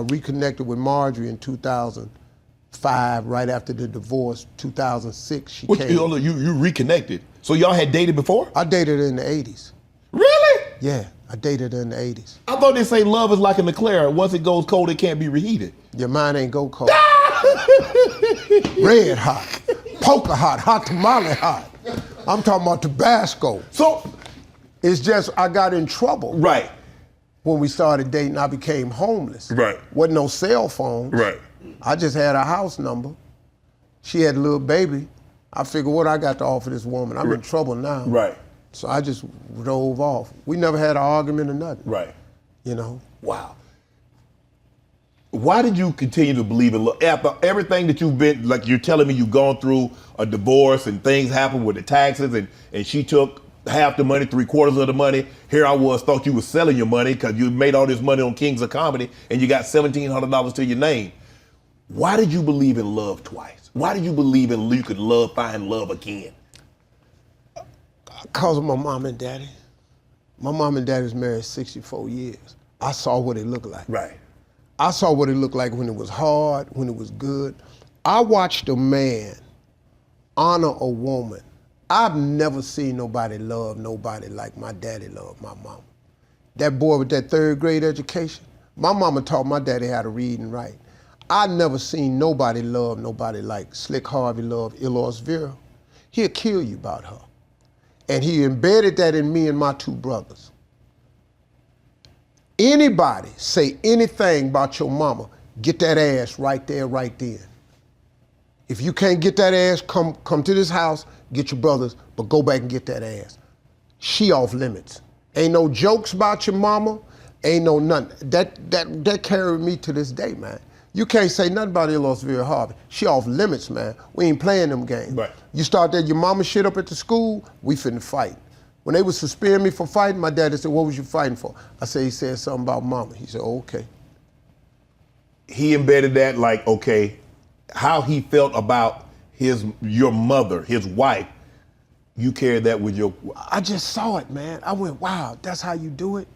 I reconnected with Marjorie in 2005, right after the divorce. 2006, she came. You reconnected. So y'all had dated before? I dated her in the 80s. Really? Yeah, I dated her in the 80s. I thought they say love is like a McLaren. Once it goes cold, it can't be reheated. Your mind ain't go cold. Red hot, poker hot, hot tamale hot. I'm talking about Tabasco. So, it's just I got in trouble. Right. When we started dating, I became homeless. Right. Wasn't no cell phones. Right. I just had a house number. She had a little baby. I figured what I got to offer this woman. I'm in trouble now. Right. So I just drove off. We never had an argument or nothing. Right. You know? Wow. Why did you continue to believe in love? After everything that you've been, like you're telling me you've gone through a divorce and things happened with the taxes and she took half the money, 3/4 of the money. Here I was, thought you were selling your money because you made all this money on Kings of Comedy and you got $1,700 to your name. Why did you believe in love twice? Why did you believe in you could find love again? Because of my mom and daddy. My mom and daddy was married 64 years. I saw what it looked like. Right. I saw what it looked like when it was hard, when it was good. I watched a man honor a woman. I've never seen nobody love nobody like my daddy loved my mama. That boy with that 3rd grade education, my mama taught my daddy how to read and write. I never seen nobody love nobody like Slick Harvey loved Eloise Vera. He'll kill you about her. And he embedded that in me and my 2 brothers. Anybody say anything about your mama, get that ass right there, right then. If you can't get that ass, come to this house, get your brothers, but go back and get that ass. She off limits. Ain't no jokes about your mama, ain't no nothing. That carried me to this day, man. You can't say nothing about Eloise Vera Harvey. She off limits, man. We ain't playing them games. Right. You start that your mama shit up at the school, we finna fight. When they would suspend me for fighting, my daddy said, what was you fighting for? I said, he said something about mama. He said, oh, okay. He embedded that like, okay, how he felt about your mother, his wife, you carried that with your... I just saw it, man. I went, wow, that's how you do it?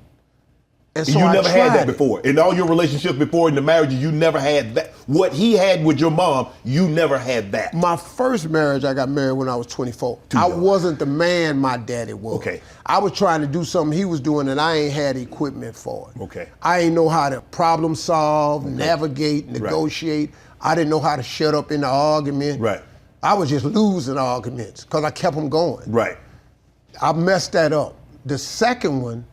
And so you never had that before. In all your relationships before in the marriages, you never had that. What he had with your mom, you never had that. My first marriage, I got married when I was 24. I wasn't the man my daddy was. Okay. I was trying to do something he was doing and I ain't had equipment for it. Okay. I ain't know how to problem solve, navigate, negotiate. Right. I didn't know how to shut up in the argument. Right. I was just losing arguments because I kept them going. Right. I messed that up. The second one,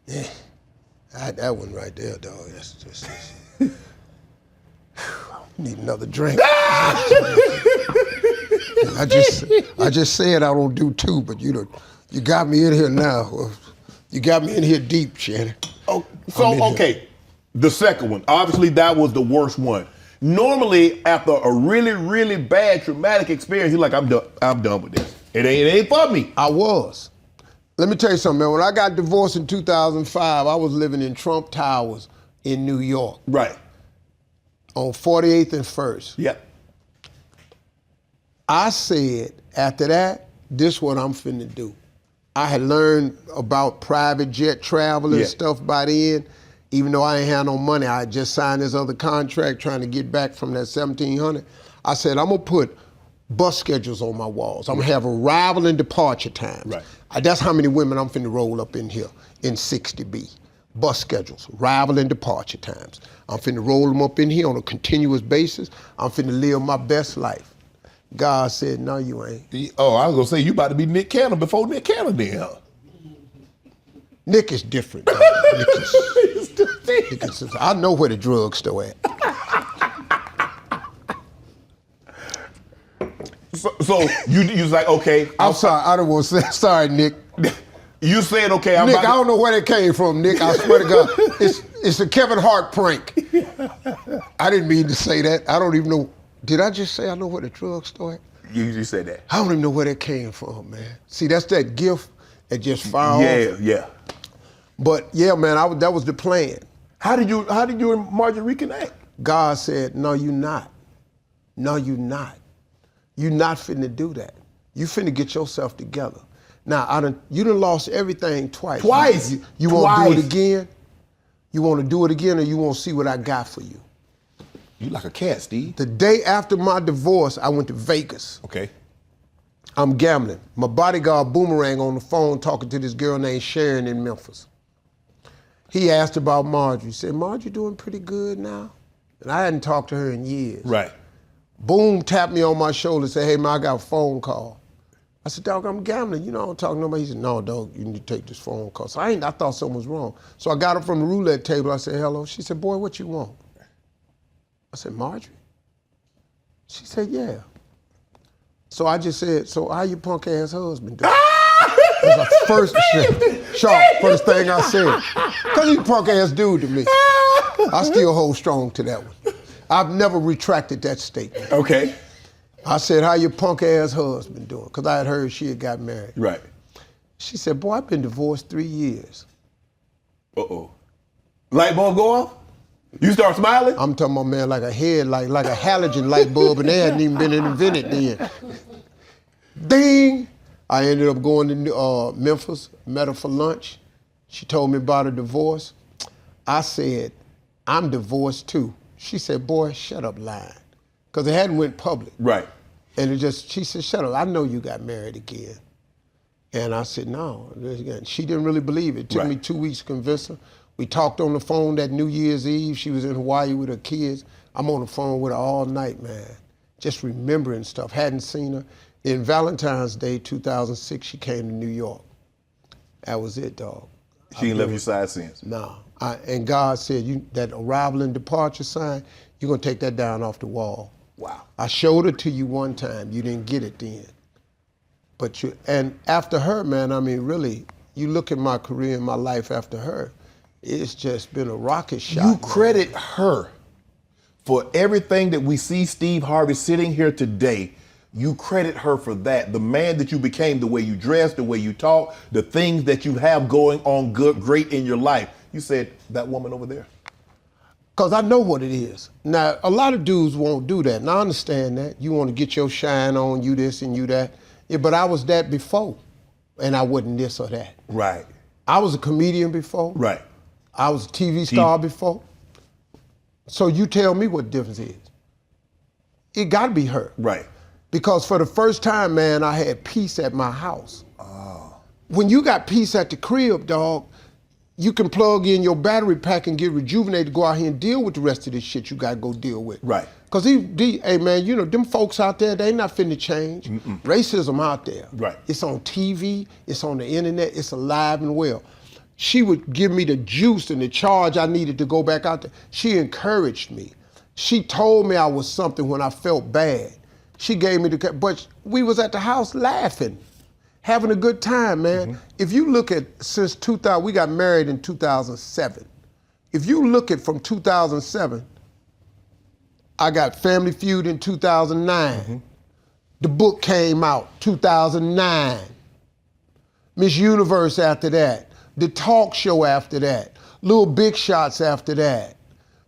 yeah, that one right there, dog. That's just. Need another drink. I just said I don't do 2, but you got me in here now. You got me in here deep, Shannon. Oh, so okay, the second one. Obviously, that was the worst one. Normally, after a really, really bad traumatic experience, you're like, I'm done with this. It ain't for me. I was. Let me tell you something, man. When I got divorced in 2005, I was living in Trump Towers in New York. Right. On 48th and 1st. Yep. I said, after that, this is what I'm finna do. I had learned about private jet travel and stuff by then. Even though I ain't had no money, I had just signed this other contract trying to get back from that 1,700. I said, I'm gonna put bus schedules on my walls. I'm gonna have arrival and departure times. Right. That's how many women I'm finna roll up in here in 60B. Bus schedules, arrival and departure times. I'm finna roll them up in here on a continuous basis. I'm finna live my best life. God said, no, you ain't. Oh, I was gonna say, you about to be Nick Cannon before Nick Cannon then, huh? Nick is different. Nick is, I know where the drugstore at. So you was like, okay. I'm sorry, I don't want to say, sorry, Nick. You said, okay, Nick, I don't know where that came from, Nick. I swear to God. It's a Kevin Hart prank. I didn't mean to say that. I don't even know. Did I just say I know where the drugstore at? You just said that. I don't even know where that came from, man. See, that's that gift that just found. Yeah. But yeah, man, that was the plan. How did you and Marjorie reconnect? God said, no, you not. No, you not. You not finna do that. You finna get yourself together. Now, you done lost everything twice. Twice. You want to do it again? You want to do it again or you want to see what I got for you? You like a cat, Steve. The day after my divorce, I went to Vegas. Okay. I'm gambling. My bodyguard Boomerang on the phone talking to this girl named Sharon in Memphis. He asked about Marjorie. He said, Marjorie doing pretty good now? And I hadn't talked to her in years. Right. Boom tapped me on my shoulder and said, hey man, I got a phone call. I said, dog, I'm gambling. You know, I don't talk to nobody. He said, no, dog, you need to take this phone call. So I thought something was wrong. So I got her from the roulette table. I said, hello. She said, boy, what you want? I said, Marjorie? She said, yeah. So I just said, so how your punk ass husband doing? That's the first thing, first thing I said. Because he's a punk ass dude to me. I still hold strong to that one. I've never retracted that statement. Okay. I said, how your punk ass husband doing? Because I had heard she had got married. Right. She said, boy, I've been divorced 3 years. Uh-oh. Light bulb go off? You start smiling? I'm talking about, man, like a halogen light bulb, and they hadn't even been invented then. Ding! I ended up going to Memphis, met her for lunch. She told me about her divorce. I said, I'm divorced too. She said, boy, shut up lying. Because it hadn't went public. Right. And she said, shut up, I know you got married again. And I said, no. She didn't really believe it. It took me 2 weeks to convince her. We talked on the phone that New Year's Eve. She was in Hawaii with her kids. I'm on the phone with her all night, man. Just remembering stuff. Hadn't seen her. In Valentine's Day 2006, she came to New York. That was it, dog. She ain't left your side since? No. And God said, that arrival and departure sign, you're going to take that down off the wall. Wow. I showed it to you one time. You didn't get it then. And after her, man, I mean, really, you look at my career and my life after her, it's just been a rocket shot. You credit her for everything that we see Steve Harvey sitting here today. You credit her for that. The man that you became, the way you dress, the way you talk, the things that you have going on great in your life. You said, that woman over there. Because I know what it is. Now, a lot of dudes won't do that, and I understand that. You want to get your shine on, you this and you that. Yeah, but I was that before, and I wasn't this or that. Right. I was a comedian before. Right. I was a TV star before. So you tell me what the difference is. It got to be her. Right. Because for the first time, man, I had peace at my house. Oh. When you got peace at the crib, dog, you can plug in your battery pack and get rejuvenated to go out here and deal with the rest of this shit you got to go deal with. Right. Because, hey, man, you know, them folks out there, they not finna change. Racism out there. Right. It's on TV, it's on the internet, it's alive and well. She would give me the juice and the charge I needed to go back out there. She encouraged me. She told me I was something when I felt bad. She gave me but we was at the house laughing, having a good time, man. If you look at, since 2000, we got married in 2007. If you look at from 2007, I got Family Feud in 2009. The book came out 2009. Miss Universe after that. The talk show after that. Little Big Shots after that.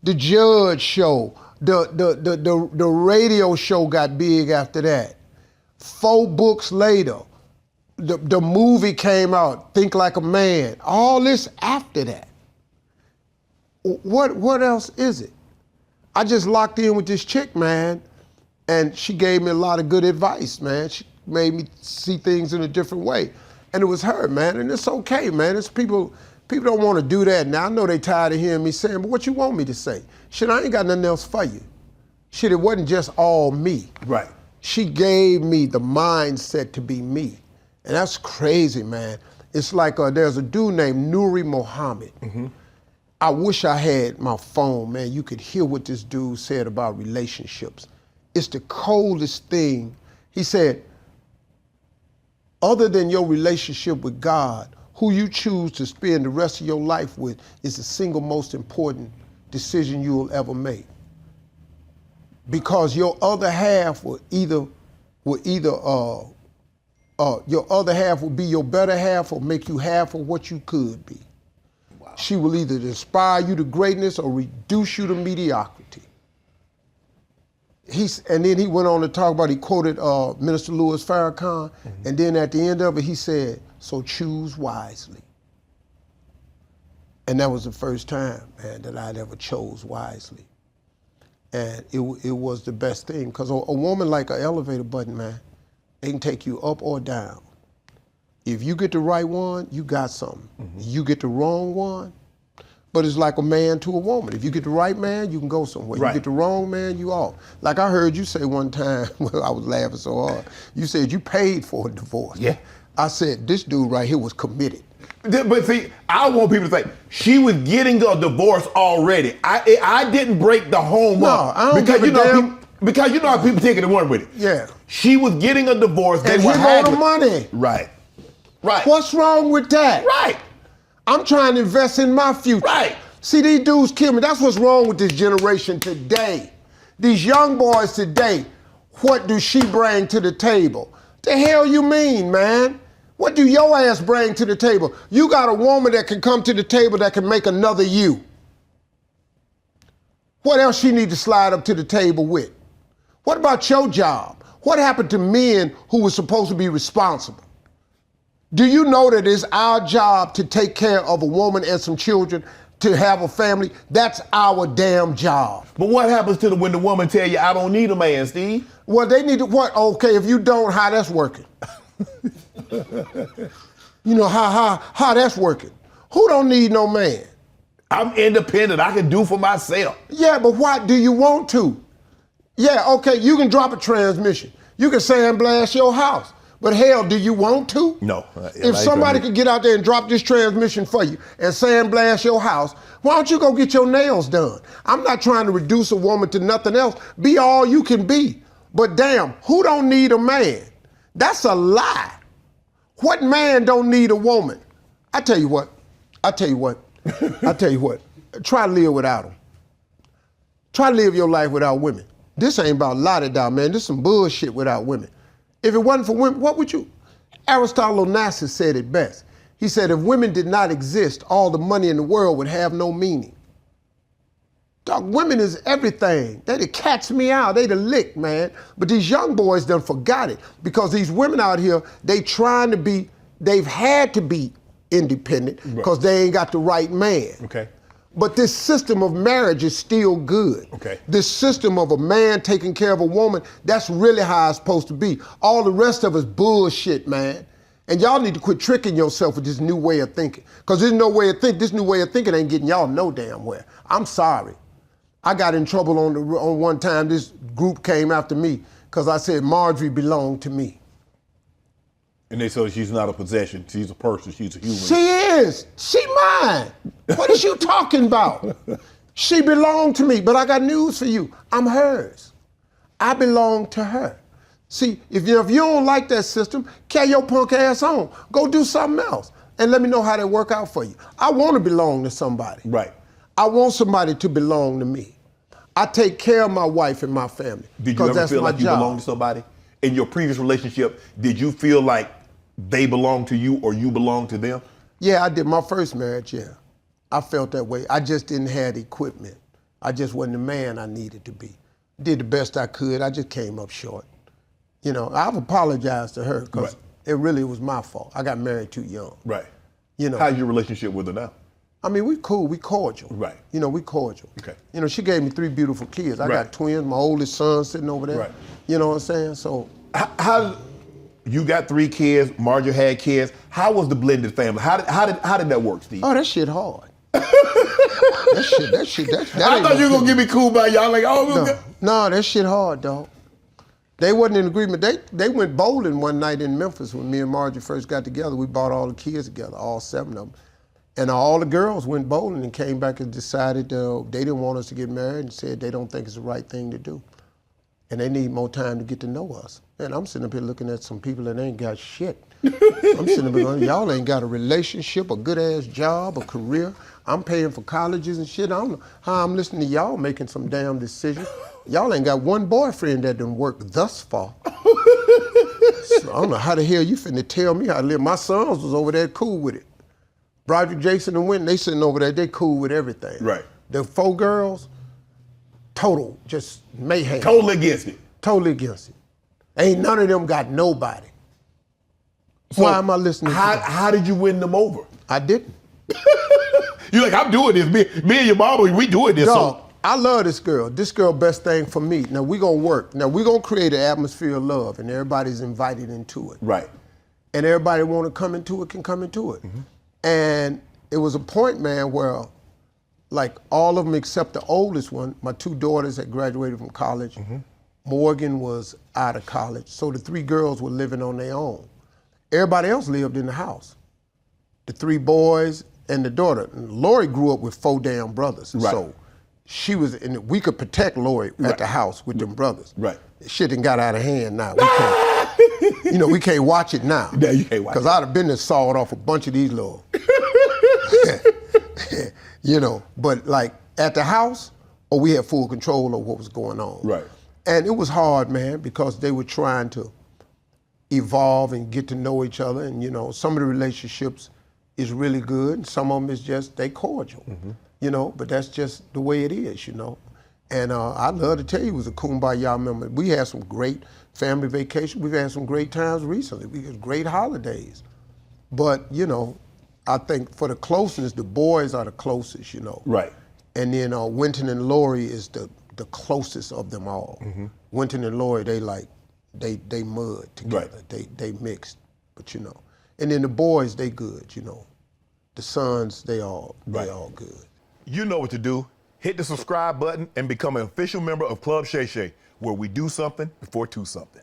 The Judge show. The radio show got big after that. 4 books later, the movie came out, Think Like a Man. All this after that. What else is it? I just locked in with this chick, man, and she gave me a lot of good advice, man. She made me see things in a different way. And it was her, man, and it's okay, man. It's people don't want to do that now. I know they tired of hearing me saying, but what you want me to say? Shit, I ain't got nothing else for you. Shit, it wasn't just all me. Right. She gave me the mindset to be me. And that's crazy, man. It's like there's a dude named Nuri Muhammad. I wish I had my phone, man. You could hear what this dude said about relationships. It's the coldest thing. He said, other than your relationship with God, who you choose to spend the rest of your life with is the single most important decision you will ever make. Because your other half will either your other half will be your better half or make you half of what you could be. Wow. She will either inspire you to greatness or reduce you to mediocrity. And then he went on to talk about, he quoted Minister Louis Farrakhan, and then at the end of it, he said, so choose wisely. And that was the first time, man, that I'd ever chose wisely. And it was the best thing, because a woman like an elevator button, man, they can take you up or down. If you get the right one, you got something. You get the wrong one, but it's like a man to a woman. If you get the right man, you can go somewhere. Right. You get the wrong man, you off. Like I heard you say one time, well, I was laughing so hard, you said you paid for a divorce. Yeah. I said, this dude right here was committed. But see, I want people to say she was getting a divorce already. I didn't break the home up. I don't because give a damn. Because you know how people take it and run with it. Yeah. She was getting a divorce. And he owed the money. Right. Right. What's wrong with that? Right. I'm trying to invest in my future. Right. See, these dudes kill me. That's what's wrong with this generation today. These young boys today, what do she bring to the table? The hell you mean, man? What do your ass bring to the table? You got a woman that can come to the table that can make another you. What else she need to slide up to the table with? What about your job? What happened to men who were supposed to be responsible? Do you know that it's our job to take care of a woman and some children, to have a family? That's our damn job. But what happens to when the woman tell you, I don't need a man, Steve? Well, they need to, what? Okay, if you don't, how that's working? You know, how that's working? Who don't need no man? I'm independent. I can do for myself. Yeah, but why do you want to? Yeah, okay, you can drop a transmission. You can sandblast your house. But hell, do you want to? No. If somebody could get out there and drop this transmission for you and sandblast your house, why don't you go get your nails done? I'm not trying to reduce a woman to nothing else. Be all you can be. But damn, who don't need a man? That's a lie. What man don't need a woman? I tell you what. Try to live without them. Try to live your life without women. This ain't about la-da-da, man. This is some bullshit without women. If it wasn't for women, what would you? Aristotle Onassis said it best. He said, if women did not exist, all the money in the world would have no meaning. Dog, women is everything. They the catch me out. They the lick, man. But these young boys done forgot it, because these women out here, they've had to be independent because they ain't got the right man. Okay. But this system of marriage is still good. Okay. This system of a man taking care of a woman, that's really how it's supposed to be. All the rest of it's bullshit, man. And y'all need to quit tricking yourself with this new way of thinking. Because this new way of thinking ain't getting y'all no damn where. I'm sorry. I got in trouble on one time. This group came after me because I said Marjorie belonged to me. And they said she's not a possession. She's a person. She's a human. She is. She mine. What is you talking about? She belonged to me, but I got news for you. I'm hers. I belong to her. See, if you don't like that system, carry your punk ass on. Go do something else and let me know how that work out for you. I want to belong to somebody. Right. I want somebody to belong to me. I take care of my wife and my family. Did you ever feel like you belonged to somebody? In your previous relationship, did you feel like they belonged to you or you belonged to them? Yeah, I did. My first marriage, yeah. I felt that way. I just didn't have the equipment. I just wasn't the man I needed to be. Did the best I could. I just came up short. You know, I've apologized to her because it really was my fault. I got married too young. Right. You know. How's your relationship with her now? I mean, we cool, we cordial. Right. You know, we cordial. Okay. You know, she gave me 3 beautiful kids. I Right. got twins, my oldest son sitting over there. Right. You know what I'm saying? So. How you got 3 kids, Marjorie had kids. How was the blended family? How did that work, Steve? Oh, that shit hard. that shit. I thought you were gonna get me cool by y'all like, oh, no, that shit hard, dog. They wasn't in agreement. They went bowling one night in Memphis when me and Marjorie first got together. We brought all the kids together, all 7 of them. And all the girls went bowling and came back and decided they didn't want us to get married and said they don't think it's the right thing to do. And they need more time to get to know us. And I'm sitting up here looking at some people that ain't got shit. I'm sitting up here going, y'all ain't got a relationship, a good ass job, a career. I'm paying for colleges and shit. I don't know how I'm listening to y'all making some damn decisions. Y'all ain't got one boyfriend that done work thus far. So I don't know how the hell you finna tell me how to live. My sons was over there cool with it. Broderick, Jason, and Winton, they sitting over there, they cool with everything. Right. The 4 girls, total, just mayhem. Totally against it. Totally against it. Ain't none of them got nobody. So why am I listening to them? How did you win them over? I didn't. You're like, I'm doing this. Me and your mama, we doing this. Dog, So I love this girl. This girl, best thing for me. Now we gonna work. Now we gonna create an atmosphere of love, and everybody's invited into it. right. And everybody want to come into it can come into it. And it was a point, man, where like all of them except the oldest one, my two daughters had graduated from college. Morgan was out of college. So the three girls were living on their own. Everybody else lived in the house. The three boys and the daughter. And Lori grew up with 4 damn brothers. Right. So she was, and we could protect Lori at the house with them brothers. Right. Shit done got out of hand now. We can't. You know, we can't watch it now. No, you can't watch it. Because I'd have been there sawed off a bunch of these little, you know. But like at the house, we had full control of what was going on. Right. And it was hard, man, because they were trying to evolve and get to know each other. And, you know, some of the relationships is really good, and some of them is just, they cordial, you know, but that's just the way it is, you know. And I'd love to tell you it was a kumbaya moment. We had some great family vacations. We've had some great times recently. We had great holidays. But, you know, I think for the closeness, the boys are the closest, you know. Right. And then Winton and Lori is the closest of them all. Winton and Lori, they like, they mud together. Right. They mixed, but you know. And then the boys, they good, you know. The sons, they all good. You know what to do. Hit the subscribe button and become an official member of Club Shay Shay, where we do something before 2 something.